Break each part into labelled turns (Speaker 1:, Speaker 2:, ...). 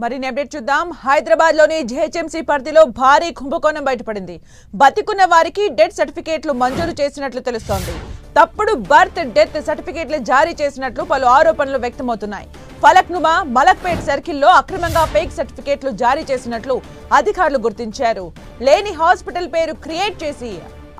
Speaker 1: మరిన్ని అప్డేట్ చూద్దాం. హైదరాబాద్ లోని జీహెచ్ఎంసీ పరిధిలో భారీ కుంభకోణం బయటపడింది. బతికున్న వారికి డెత్ సర్టిఫికేట్లు మంజూరు చేసినట్లు తెలుస్తోంది. తప్పుడు బర్త్ డెత్ సర్టిఫికేట్లు జారీ చేసినట్లు పలు ఆరోపణలు వ్యక్తమవుతున్నాయి. ఫలక్నుమా మలక్పేట్ సర్కిల్లో అక్రమంగా ఫేక్ సర్టిఫికేట్లు జారీ చేసినట్లు అధికారులు గుర్తించారు. లేని హాస్పిటల్ పేరు క్రియేట్ చేసి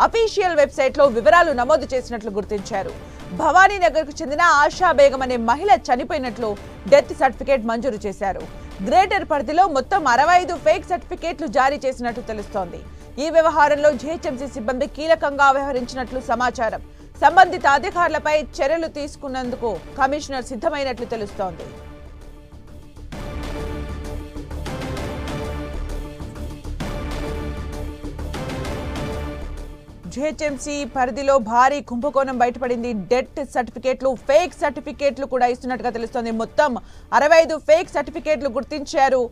Speaker 1: అఫీషియల్ వెబ్సైట్ లో వివరాలు నమోదు చేసినట్లు గుర్తించారు. భవానీనగర్ కు చెందిన ఆశా బేగం అనే మహిళ చనిపోయినట్లు డెత్ సర్టిఫికేట్ మంజూరు చేశారు. గ్రేటర్ పరిధిలో మొత్తం 65 ఫేక్ సర్టిఫికేట్లు జారీ చేసినట్లు తెలుస్తోంది. ఈ వ్యవహారంలో జీహెచ్ఎంసీ సిబ్బంది కీలకంగా వ్యవహరించినట్లు సమాచారం. సంబంధిత అధికారులపై చర్యలు తీసుకున్నందుకు కమిషనర్ సిద్ధమైనట్లు తెలుస్తోంది. జీహెచ్ఎంసీ పరిధిలో భారీ కుంభకోణం బయటపడింది. డెత్ సర్టిఫికేట్లు ఫేక్ సర్టిఫికేట్లు కూడా ఇస్తున్నట్టుగా తెలుస్తోంది. మొత్తం 65 ఫేక్ సర్టిఫికేట్లు గుర్తించారు.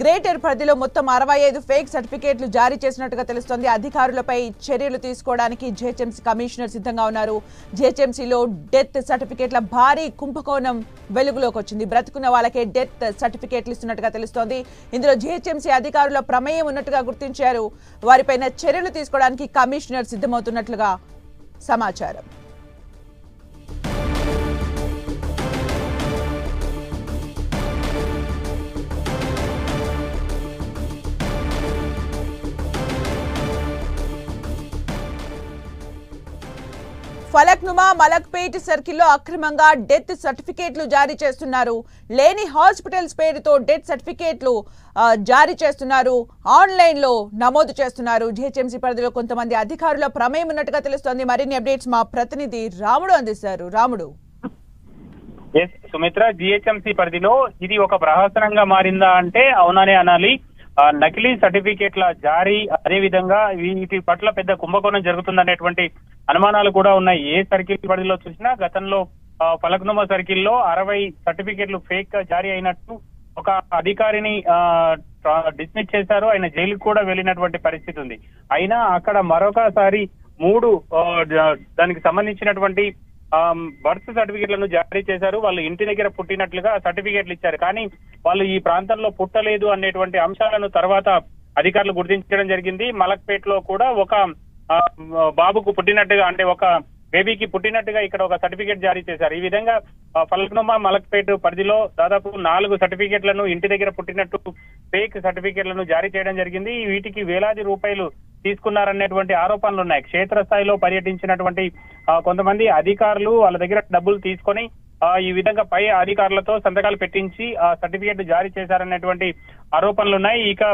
Speaker 1: గ్రేటర్ పరిధిలో మొత్తం 65 ఫేక్ సర్టిఫికేట్లు జారీ చేసినట్టుగా తెలుస్తోంది. అధికారులపై చర్యలు తీసుకోవడానికి జీహెచ్ఎంసీ కమిషనర్ సిద్ధంగా ఉన్నారు. జీహెచ్ఎంసీలో డెత్ సర్టిఫికేట్ల భారీ కుంభకోణం వెలుగులోకి వచ్చింది. బ్రతుకున్న వాళ్ళకే డెత్ సర్టిఫికేట్లు ఇస్తున్నట్టుగా తెలుస్తోంది. ఇందులో జీహెచ్ఎంసీ అధికారుల ప్రమేయం ఉన్నట్టుగా గుర్తించారు. వారిపైన చర్యలు తీసుకోవడానికి కమిషనర్ సిద్ధమవుతున్నట్లుగా సమాచారం. ఫలక్నుమా మలక్పేట్ సర్కిల్లో అక్రమంగా డెత్ సర్టిఫికేట్లు జారీ చేస్తున్నారు. లేని హాస్పిటల్స్ పేరుతో డెత్ సర్టిఫికేట్లు జారీ చేస్తున్నారు. ఆన్లైన్ లో నమోదు చేస్తున్నారు. జీహెచ్ఎంసీ పరిధిలో కొంతమంది అధికారుల ప్రమేయం ఉన్నట్టుగా తెలుస్తోంది. మరిన్ని అప్డేట్స్ మా ప్రతినిధి రాముడు అందిస్తారు. రాముడు.
Speaker 2: సుమిత్ర, జీహెచ్ఎంసీ పరిధిలో ఇది ఒక ప్రహసనంగా మారిందా అంటే అవుననే అనాలి. నకిలీ సర్టిఫికేట్ల జారీ, అదే విధంగా వీటి పట్ల పెద్ద కుంభకోణం జరుగుతుందనేటువంటి అనుమానాలు కూడా ఉన్నాయి. ఏ సర్కిల్ పరిధిలో చూసినా గతంలో ఫలక్నుమా సర్కిల్లో 60 సర్టిఫికేట్లు ఫేక్ గా జారీ అయినట్టు ఒక అధికారిని డిస్మిస్ చేశారు. ఆయన జైలుకు కూడా వెళ్ళినటువంటి పరిస్థితి ఉంది. అయినా అక్కడ మరొకసారి 3 దానికి సంబంధించినటువంటి బర్త్ సర్టిఫికేట్లను జారీ చేశారు. వాళ్ళు ఇంటి దగ్గర పుట్టినట్లుగా సర్టిఫికేట్లు ఇచ్చారు. కానీ వాళ్ళు ఈ ప్రాంతంలో పుట్టలేదు అనేటువంటి అంశాలను తర్వాత అధికారులు గుర్తించడం జరిగింది. మలక్పేట్ లో కూడా ఒక బాబుకు పుట్టినట్టుగా, అంటే ఒక బేబీకి పుట్టినట్టుగా ఇక్కడ ఒక సర్టిఫికేట్ జారీ చేశారు. ఈ విధంగా ఫలక్నుమా మలక్పేట్ పరిధిలో దాదాపు 4 సర్టిఫికేట్లను ఇంటి దగ్గర పుట్టినట్టు ఫేక్ సర్టిఫికేట్లను జారీ చేయడం జరిగింది. వీటికి వేలాది రూపాయలు తీసుకున్నారనేటువంటి ఆరోపణలు ఉన్నాయి. క్షేత్రస్థాయిలో పర్యటించినటువంటి కొంతమంది అధికారులు వాళ్ళ దగ్గర డబ్బులు తీసుకొని ఈ విధంగా పై అధికారులతో సంతకాలు పెట్టించి ఆ సర్టిఫికేట్ జారీ చేశారనేటువంటి ఆరోపణలు ఉన్నాయి. ఇక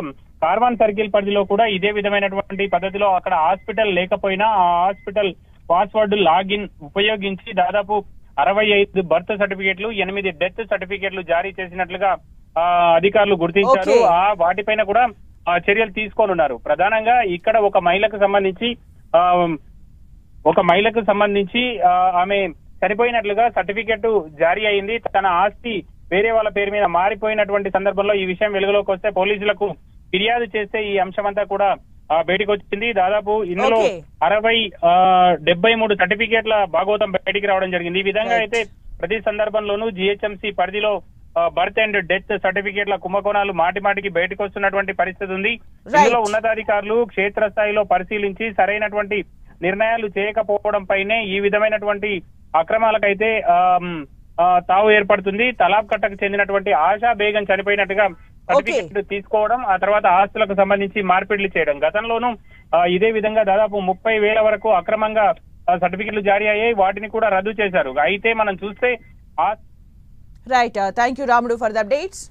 Speaker 2: కార్వాన్ సర్కిల్ పరిధిలో కూడా ఇదే విధమైనటువంటి పద్ధతిలో అక్కడ హాస్పిటల్ లేకపోయినా ఆ హాస్పిటల్ పాస్వర్డ్ లాగిన్ ఉపయోగించి దాదాపు 65 బర్త్ సర్టిఫికేట్లు, 8 డెత్ సర్టిఫికేట్లు జారీ చేసినట్లుగా అధికారులు గుర్తించారు. వాటిపైన కూడా చర్యలు తీసుకోనున్నారు. ప్రధానంగా ఇక్కడ ఒక మహిళకు సంబంధించి ఆమె చనిపోయినట్లుగా సర్టిఫికెట్ జారీ అయింది. తన ఆస్తి వేరే వాళ్ళ పేరు మీద మారిపోయినటువంటి సందర్భంలో ఈ విషయం వెలుగులోకి వస్తే పోలీసులకు ఫిర్యాదు చేస్తే ఈ అంశం అంతా కూడా బయటకు వచ్చింది. దాదాపు ఇందులో 73 సర్టిఫికేట్ల భాగవతం బయటికి రావడం జరిగింది. ఈ విధంగా అయితే ప్రతి సందర్భంలోనూ జీహెచ్ఎంసీ పరిధిలో బర్త్ అండ్ డెత్ సర్టిఫికేట్ల కుంభకోణాలు మాటిమాటికి బయటకు వస్తున్నటువంటి పరిస్థితి ఉంది. ఇందులో ఉన్నతాధికారులు క్షేత్రస్థాయిలో పరిశీలించి సరైనటువంటి నిర్ణయాలు చేయకపోవడం పైనే ఈ విధమైనటువంటి అక్రమాలకైతే తావు ఏర్పడుతుంది. తలాబ్ కట్టకు చెందినటువంటి ఆశా బేగం చనిపోయినట్టుగా సర్టిఫికెట్ తీసుకోవడం, ఆ తర్వాత ఆస్తులకు సంబంధించి మార్పిడిలు చేయడం. గతంలోనూ ఇదే విధంగా దాదాపు 30,000 వరకు అక్రమంగా సర్టిఫికెట్లు జారీ అయ్యాయి. వాటిని కూడా రద్దు చేశారు. అయితే మనం చూస్తే
Speaker 1: రైట్. థ్యాంక్ యూ రాముడు ఫర్ ద అప్డేట్స్.